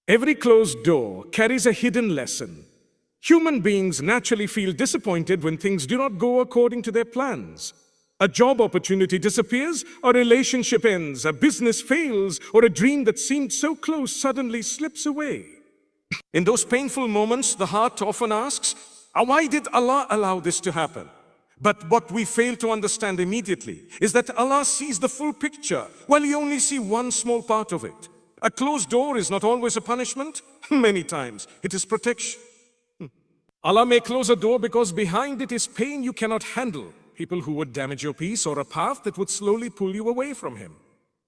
Every closed door carries a hidden lesson. Human beings naturally feel disappointed when things do not go according to their plans. A job opportunity disappears, a relationship ends, a business fails, or a dream that seemed so close suddenly slips away. In those painful moments, the heart often asks, why did Allah allow this to happen? But what we fail to understand immediately is that Allah sees the full picture while we only see one small part of it. A closed door is not always a punishment. Many times it is protection. Allah may close a door because behind it is pain you cannot handle, people who would damage your peace, or a path that would slowly pull you away from Him.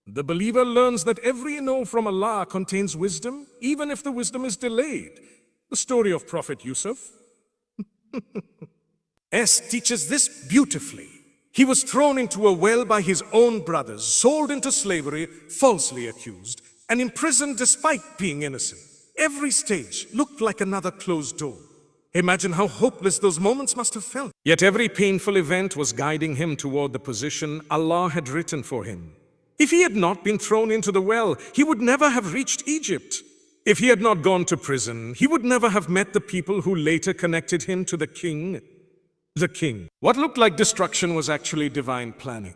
The believer learns that every no from Allah contains wisdom, even if the wisdom is delayed. The story of Prophet Yusuf teaches this beautifully. He was thrown into a well by his own brothers, sold into slavery, falsely accused, and imprisoned despite being innocent. Every stage looked like another closed door. Imagine how hopeless those moments must have felt. Yet every painful event was guiding him toward the position Allah had written for him. If he had not been thrown into the well, he would never have reached Egypt. If he had not gone to prison, he would never have met the people who later connected him to the king. What looked like destruction was actually divine planning.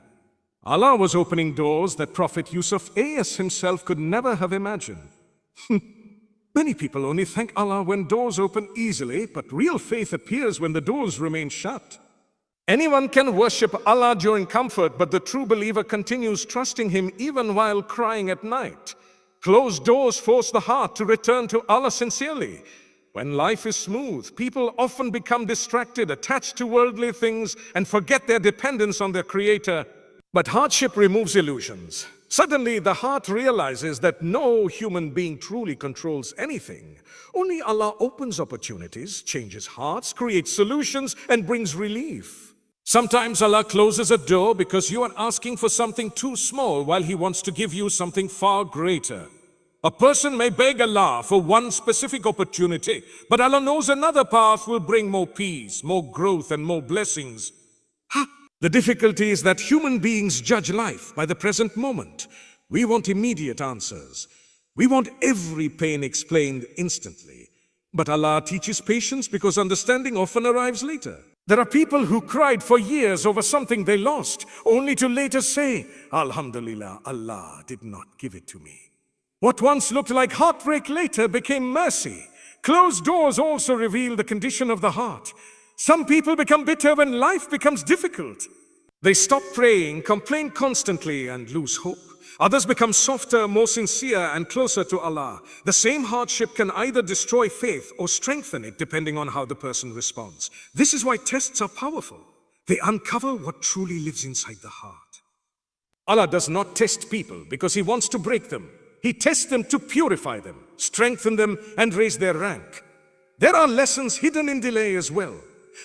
Allah was opening doors that Prophet Yusuf himself could never have imagined. Many people only thank Allah when doors open easily, but real faith appears when the doors remain shut. Anyone can worship Allah during comfort, but the true believer continues trusting Him even while crying at night. Closed doors force the heart to return to Allah sincerely. When life is smooth, people often become distracted, attached to worldly things, and forget their dependence on their Creator. But hardship removes illusions. Suddenly, the heart realizes that no human being truly controls anything. Only Allah opens opportunities, changes hearts, creates solutions, and brings relief. Sometimes Allah closes a door because you are asking for something too small while He wants to give you something far greater. A person may beg Allah for one specific opportunity, but Allah knows another path will bring more peace, more growth, and more blessings. The difficulty is that human beings judge life by the present moment. We want immediate answers. We want every pain explained instantly. But Allah teaches patience because understanding often arrives later. There are people who cried for years over something they lost, only to later say, Alhamdulillah, Allah did not give it to me. What once looked like heartbreak later became mercy. Closed doors also reveal the condition of the heart. Some people become bitter when life becomes difficult. They stop praying, complain constantly, and lose hope. Others become softer, more sincere, and closer to Allah. The same hardship can either destroy faith or strengthen it, depending on how the person responds. This is why tests are powerful. They uncover what truly lives inside the heart. Allah does not test people because He wants to break them. He tests them to purify them, strengthen them, and raise their rank. There are lessons hidden in delay as well.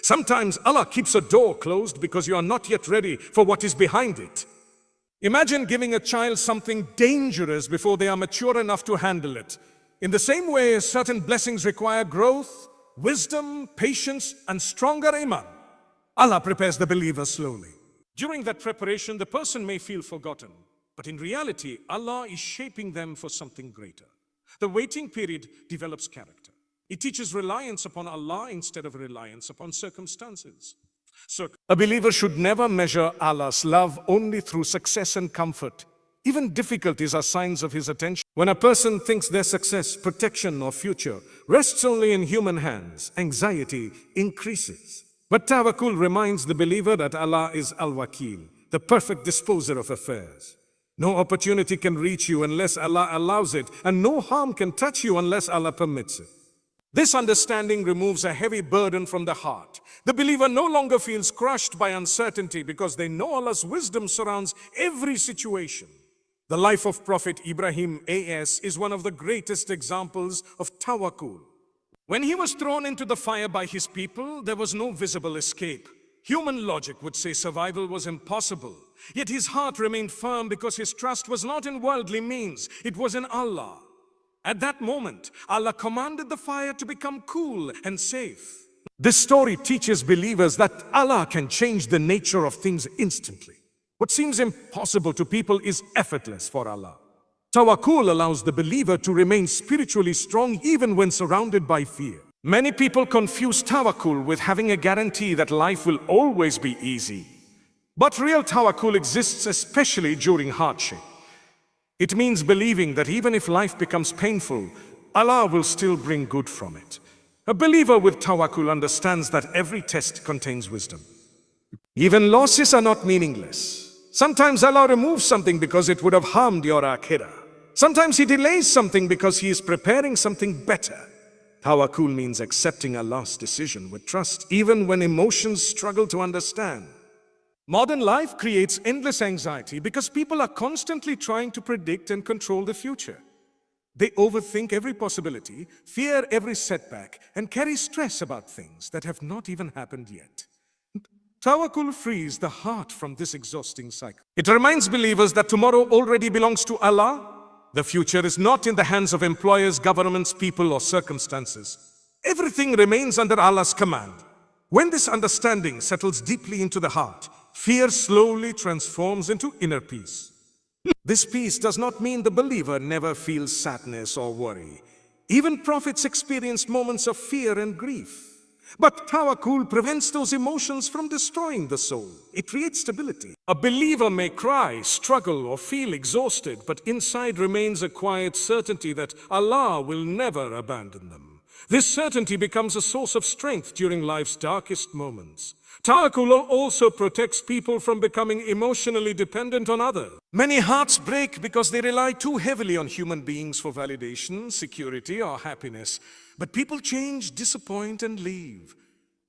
Sometimes Allah keeps a door closed because you are not yet ready for what is behind it. Imagine giving a child something dangerous before they are mature enough to handle it. In the same way, certain blessings require growth, wisdom, patience, and stronger iman. Allah prepares the believer slowly. During that preparation, the person may feel forgotten, but in reality, Allah is shaping them for something greater. The waiting period develops character. It teaches reliance upon Allah instead of reliance upon circumstances. A believer should never measure Allah's love only through success and comfort. Even difficulties are signs of His attention. When a person thinks their success, protection, or future rests only in human hands, anxiety increases. But tawakkul reminds the believer that Allah is Al-Wakil, the perfect disposer of affairs. No opportunity can reach you unless Allah allows it, and no harm can touch you unless Allah permits it. This understanding removes a heavy burden from the heart. The believer no longer feels crushed by uncertainty because they know Allah's wisdom surrounds every situation. The life of Prophet Ibrahim is one of the greatest examples of tawakkul. When he was thrown into the fire by his people, there was no visible escape. Human logic would say survival was impossible. Yet his heart remained firm because his trust was not in worldly means, it was in Allah. At that moment, Allah commanded the fire to become cool and safe. This story teaches believers that Allah can change the nature of things instantly. What seems impossible to people is effortless for Allah. Tawakkul allows the believer to remain spiritually strong even when surrounded by fear. Many people confuse tawakkul with having a guarantee that life will always be easy. But real tawakkul exists especially during hardship. It means believing that even if life becomes painful, Allah will still bring good from it. A believer with tawakkul understands that every test contains wisdom. Even losses are not meaningless. Sometimes Allah removes something because it would have harmed your akhirah. Sometimes He delays something because He is preparing something better. Tawakkul means accepting Allah's decision with trust, even when emotions struggle to understand. Modern life creates endless anxiety because people are constantly trying to predict and control the future. They overthink every possibility, fear every setback, and carry stress about things that have not even happened yet. Tawakkul frees the heart from this exhausting cycle. It reminds believers that tomorrow already belongs to Allah. The future is not in the hands of employers, governments, people, or circumstances. Everything remains under Allah's command. When this understanding settles deeply into the heart, fear slowly transforms into inner peace. This peace does not mean the believer never feels sadness or worry. Even prophets experienced moments of fear and grief. But tawakkul prevents those emotions from destroying the soul. It creates stability. A believer may cry, struggle, or feel exhausted, but inside remains a quiet certainty that Allah will never abandon them. This certainty becomes a source of strength during life's darkest moments. Tawakkul also protects people from becoming emotionally dependent on others. Many hearts break because they rely too heavily on human beings for validation, security, or happiness. But people change, disappoint, and leave.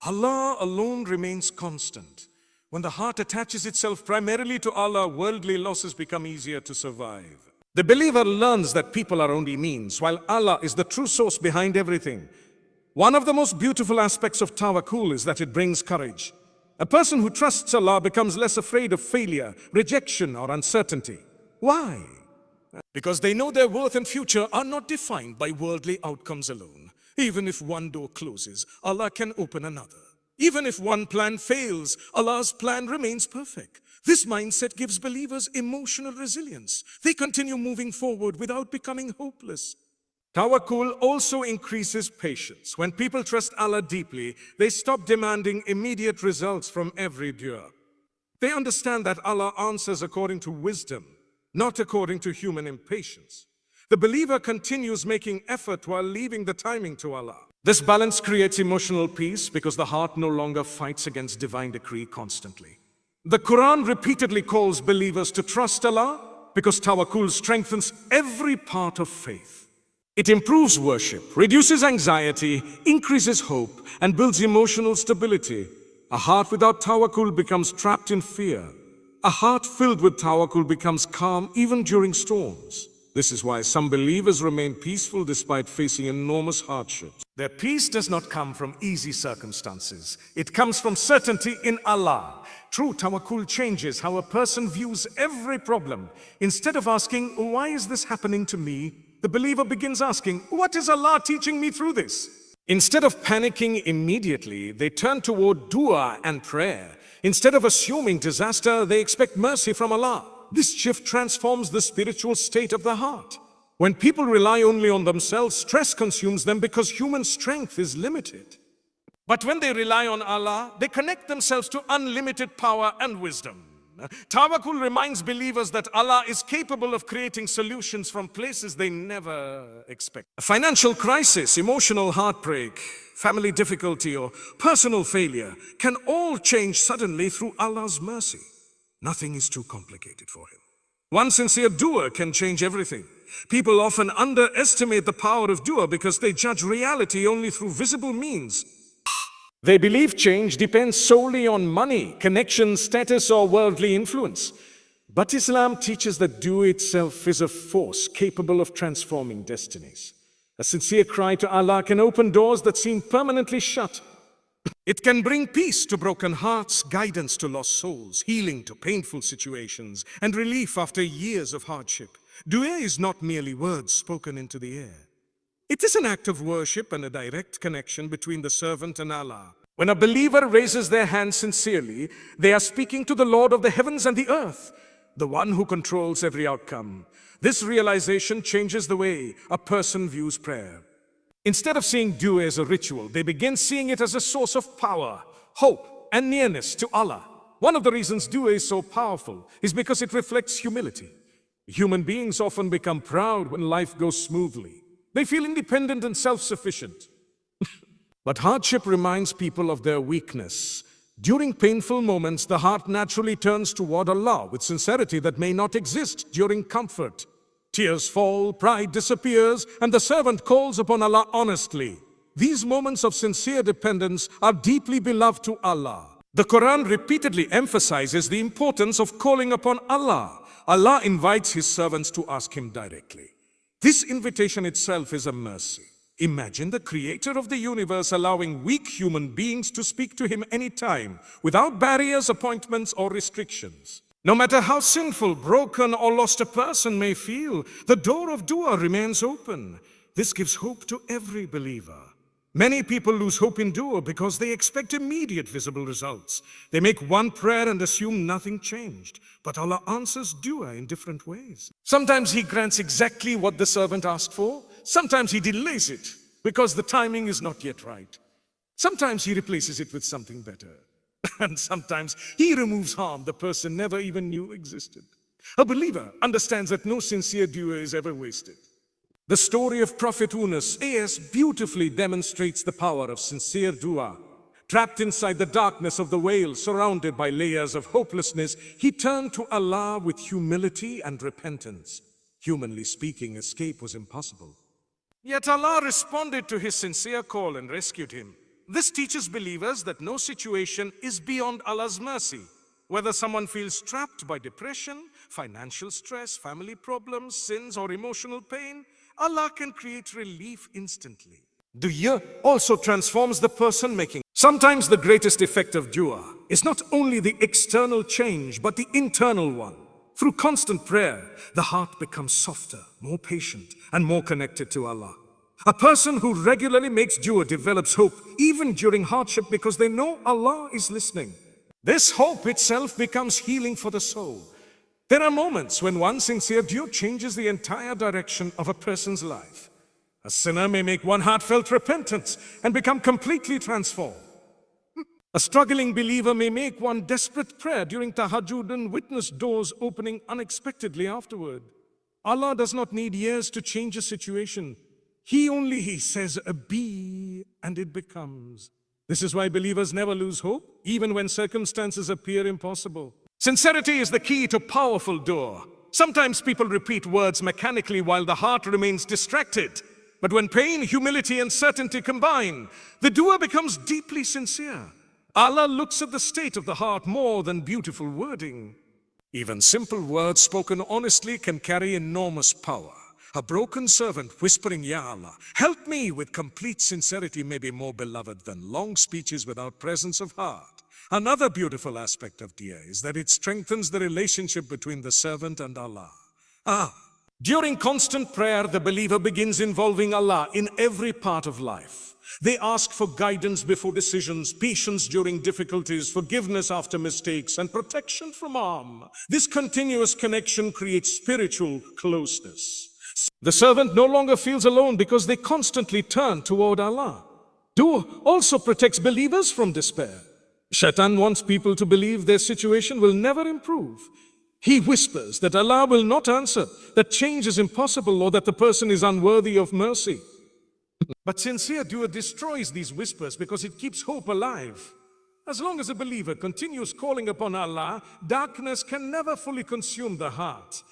Allah alone remains constant. When the heart attaches itself primarily to Allah, worldly losses become easier to survive. The believer learns that people are only means, while Allah is the true source behind everything. One of the most beautiful aspects of tawakkul is that it brings courage. A person who trusts Allah becomes less afraid of failure, rejection, or uncertainty. Why? Because they know their worth and future are not defined by worldly outcomes alone. Even if one door closes, Allah can open another. Even if one plan fails, Allah's plan remains perfect. This mindset gives believers emotional resilience. They continue moving forward without becoming hopeless. Tawakkul also increases patience. When people trust Allah deeply, they stop demanding immediate results from every dua. They understand that Allah answers according to wisdom, not according to human impatience. The believer continues making effort while leaving the timing to Allah. This balance creates emotional peace because the heart no longer fights against divine decree constantly. The Quran repeatedly calls believers to trust Allah because tawakkul strengthens every part of faith. It improves worship, reduces anxiety, increases hope, and builds emotional stability. A heart without tawakkul becomes trapped in fear. A heart filled with tawakkul becomes calm even during storms. This is why some believers remain peaceful despite facing enormous hardships. Their peace does not come from easy circumstances. It comes from certainty in Allah. True tawakkul changes how a person views every problem. Instead of asking, "Why is this happening to me?" the believer begins asking, "What is Allah teaching me through this?" Instead of panicking immediately, they turn toward dua and prayer. Instead of assuming disaster, they expect mercy from Allah. This shift transforms the spiritual state of the heart. When people rely only on themselves, stress consumes them because human strength is limited. But when they rely on Allah, they connect themselves to unlimited power and wisdom. Tawakkul reminds believers that Allah is capable of creating solutions from places they never expect. A financial crisis, emotional heartbreak, family difficulty, or personal failure can all change suddenly through Allah's mercy. Nothing is too complicated for Him. One sincere dua can change everything. People often underestimate the power of dua because they judge reality only through visible means. They believe change depends solely on money, connection, status, or worldly influence. But Islam teaches that dua itself is a force capable of transforming destinies. A sincere cry to Allah can open doors that seem permanently shut. It can bring peace to broken hearts, guidance to lost souls, healing to painful situations, and relief after years of hardship. Dua is not merely words spoken into the air. It is an act of worship and a direct connection between the servant and Allah. When a believer raises their hands sincerely, they are speaking to the Lord of the heavens and the earth. the one who controls every outcome. This realization changes the way a person views prayer. Instead of seeing dua as a ritual, they begin seeing it as a source of power, hope, and nearness to Allah. One of the reasons dua is so powerful is because it reflects humility. Human beings often become proud when life goes smoothly. They feel independent and self-sufficient. But hardship reminds people of their weakness. During painful moments, the heart naturally turns toward Allah with sincerity that may not exist during comfort. Tears fall, pride disappears, and the servant calls upon Allah honestly. These moments of sincere dependence are deeply beloved to Allah. The Quran repeatedly emphasizes the importance of calling upon Allah. Allah invites His servants to ask Him directly. This invitation itself is a mercy. Imagine the Creator of the universe allowing weak human beings to speak to Him anytime, without barriers, appointments, or restrictions. No matter how sinful, broken, or lost a person may feel, the door of dua remains open. This gives hope to every believer. Many people lose hope in dua because they expect immediate visible results. They make one prayer and assume nothing changed. But Allah answers dua in different ways. Sometimes He grants exactly what the servant asked for. Sometimes He delays it because the timing is not yet right. Sometimes He replaces it with something better. And sometimes He removes harm the person never even knew existed. A believer understands that no sincere dua is ever wasted. The story of Prophet Yunus A.S. beautifully demonstrates the power of sincere dua. Trapped inside the darkness of the whale, surrounded by layers of hopelessness, he turned to Allah with humility and repentance. Humanly speaking, escape was impossible. Yet Allah responded to his sincere call and rescued him. This teaches believers that no situation is beyond Allah's mercy. Whether someone feels trapped by depression, financial stress, family problems, sins, or emotional pain, Allah can create relief instantly. Dua also transforms the person making. Sometimes the greatest effect of dua is not only the external change, but the internal one. Through constant prayer, the heart becomes softer, more patient, and more connected to Allah. A person who regularly makes dua develops hope even during hardship because they know Allah is listening. This hope itself becomes healing for the soul. There are moments when one sincere dua changes the entire direction of a person's life. A sinner may make one heartfelt repentance and become completely transformed. A struggling believer may make one desperate prayer during tahajjud and witness doors opening unexpectedly afterward. Allah does not need years to change a situation. He says a be and it becomes. This is why believers never lose hope, even when circumstances appear impossible. Sincerity is the key to powerful dua. Sometimes people repeat words mechanically while the heart remains distracted. But when pain, humility, and certainty combine, the dua becomes deeply sincere. Allah looks at the state of the heart more than beautiful wording. Even simple words spoken honestly can carry enormous power. A broken servant whispering, Ya Allah, help me with complete sincerity may be more beloved than long speeches without presence of heart. Another beautiful aspect of dua is that it strengthens the relationship between the servant and Allah. During constant prayer, the believer begins involving Allah in every part of life. They ask for guidance before decisions, patience during difficulties, forgiveness after mistakes, and protection from harm. This continuous connection creates spiritual closeness. The servant no longer feels alone because they constantly turn toward Allah. Dua also protects believers from despair. Shaitan wants people to believe their situation will never improve. He whispers that Allah will not answer, that change is impossible, or that the person is unworthy of mercy. But sincere dua destroys these whispers because it keeps hope alive. As long as a believer continues calling upon Allah, darkness can never fully consume the heart.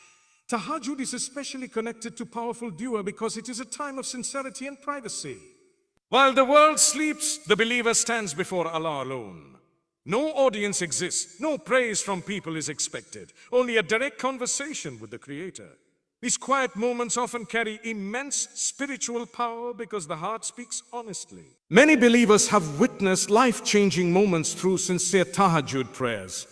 Tahajjud is especially connected to powerful dua because it is a time of sincerity and privacy. While the world sleeps, the believer stands before Allah alone. No audience exists, no praise from people is expected, only a direct conversation with the Creator. These quiet moments often carry immense spiritual power because the heart speaks honestly. Many believers have witnessed life-changing moments through sincere tahajjud prayers.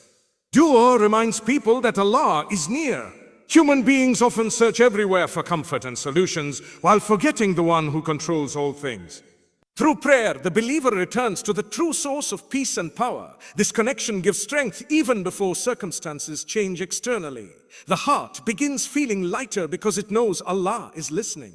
Dua reminds people that Allah is near. Human beings often search everywhere for comfort and solutions while forgetting the one who controls all things. Through prayer, the believer returns to the true source of peace and power. This connection gives strength even before circumstances change externally. The heart begins feeling lighter because it knows Allah is listening.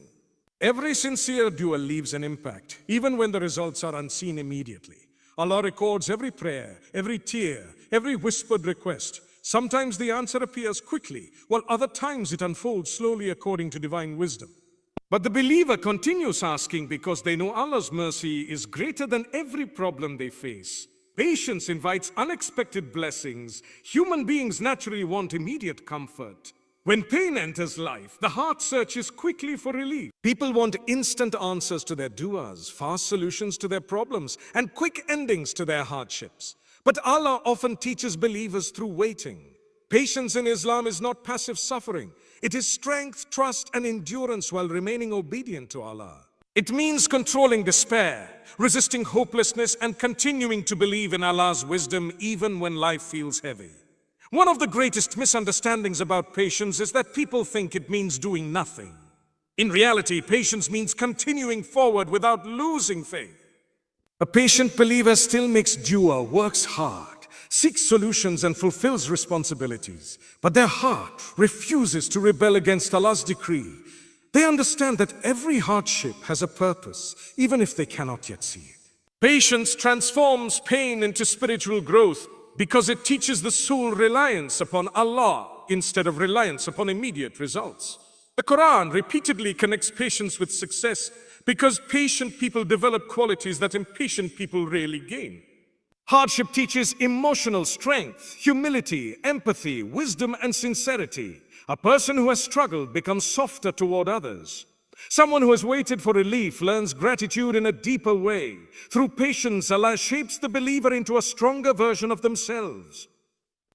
Every sincere dua leaves an impact, even when the results are unseen immediately. Allah records every prayer, every tear, every whispered request. Sometimes the answer appears quickly, while other times it unfolds slowly according to divine wisdom. But the believer continues asking because they know Allah's mercy is greater than every problem they face. Patience invites unexpected blessings. Human beings naturally want immediate comfort. When pain enters life, the heart searches quickly for relief. People want instant answers to their du'as, fast solutions to their problems, and quick endings to their hardships. But Allah often teaches believers through waiting. Patience in Islam is not passive suffering. It is strength, trust, and endurance while remaining obedient to Allah. It means controlling despair, resisting hopelessness, and continuing to believe in Allah's wisdom even when life feels heavy. One of the greatest misunderstandings about patience is that people think it means doing nothing. In reality, patience means continuing forward without losing faith. A patient believer still makes dua, works hard, seeks solutions, and fulfills responsibilities. But their heart refuses to rebel against Allah's decree. They understand that every hardship has a purpose, even if they cannot yet see it. Patience transforms pain into spiritual growth because it teaches the soul reliance upon Allah instead of reliance upon immediate results. The Quran repeatedly connects patience with success because patient people develop qualities that impatient people rarely gain. Hardship teaches emotional strength, humility, empathy, wisdom, and sincerity. A person who has struggled becomes softer toward others. Someone who has waited for relief learns gratitude in a deeper way. Through patience, Allah shapes the believer into a stronger version of themselves.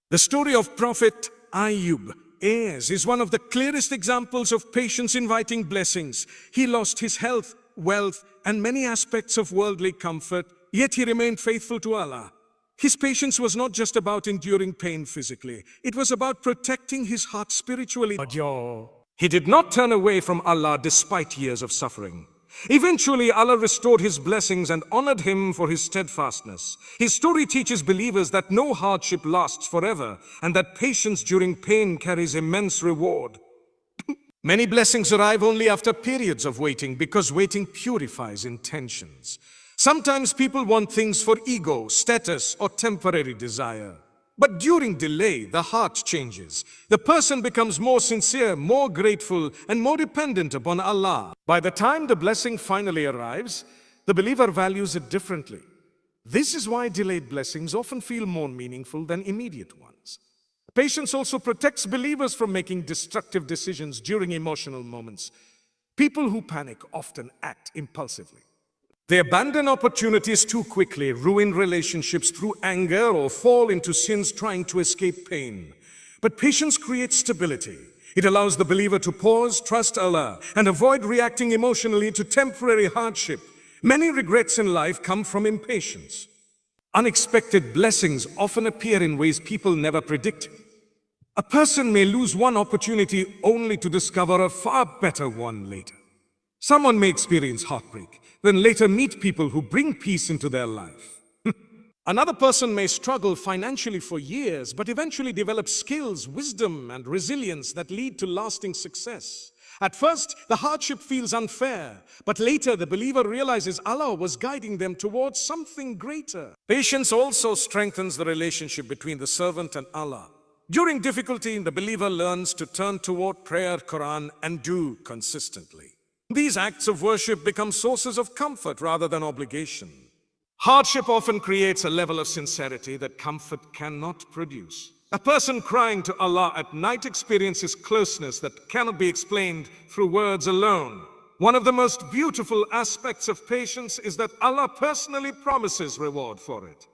The story of Prophet Ayub is one of the clearest examples of patience inviting blessings. He lost his health, wealth, and many aspects of worldly comfort, yet he remained faithful to Allah. His patience was not just about enduring pain physically. It was about protecting his heart spiritually. He did not turn away from Allah despite years of suffering. Eventually, Allah restored his blessings and honored him for his steadfastness. His story teaches believers that no hardship lasts forever and that patience during pain carries immense reward. Many blessings arrive only after periods of waiting because waiting purifies intentions. Sometimes people want things for ego, status, or temporary desire. But during delay, the heart changes. The person becomes more sincere, more grateful, and more dependent upon Allah. By the time the blessing finally arrives, the believer values it differently. This is why delayed blessings often feel more meaningful than immediate ones. Patience also protects believers from making destructive decisions during emotional moments. People who panic often act impulsively. They abandon opportunities too quickly, ruin relationships through anger, or fall into sins trying to escape pain. But patience creates stability. It allows the believer to pause, trust Allah, and avoid reacting emotionally to temporary hardship. Many regrets in life come from impatience. Unexpected blessings often appear in ways people never predicted. A person may lose one opportunity only to discover a far better one later. Someone may experience heartbreak, then later meet people who bring peace into their life. Another person may struggle financially for years, but eventually develop skills, wisdom, and resilience that lead to lasting success. At first, the hardship feels unfair, but later the believer realizes Allah was guiding them towards something greater. Patience also strengthens the relationship between the servant and Allah. During difficulty, the believer learns to turn toward prayer, Quran, and do consistently. These acts of worship become sources of comfort rather than obligation. Hardship often creates a level of sincerity that comfort cannot produce. A person crying to Allah at night experiences closeness that cannot be explained through words alone. One of the most beautiful aspects of patience is that Allah personally promises reward for it.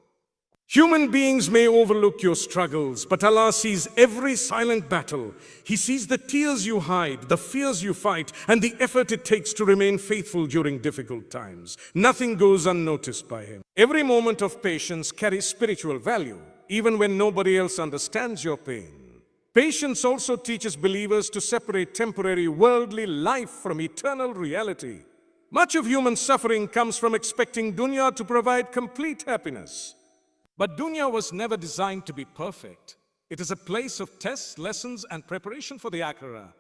Human beings may overlook your struggles, but Allah sees every silent battle. He sees the tears you hide, the fears you fight, and the effort it takes to remain faithful during difficult times. Nothing goes unnoticed by Him. Every moment of patience carries spiritual value, even when nobody else understands your pain. Patience also teaches believers to separate temporary worldly life from eternal reality. Much of human suffering comes from expecting dunya to provide complete happiness. But dunya was never designed to be perfect. It is a place of tests, lessons, and preparation for the akhirah.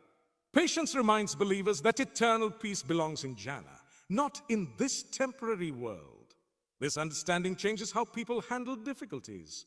Patience reminds believers that eternal peace belongs in Jannah, not in this temporary world. This understanding changes how people handle difficulties.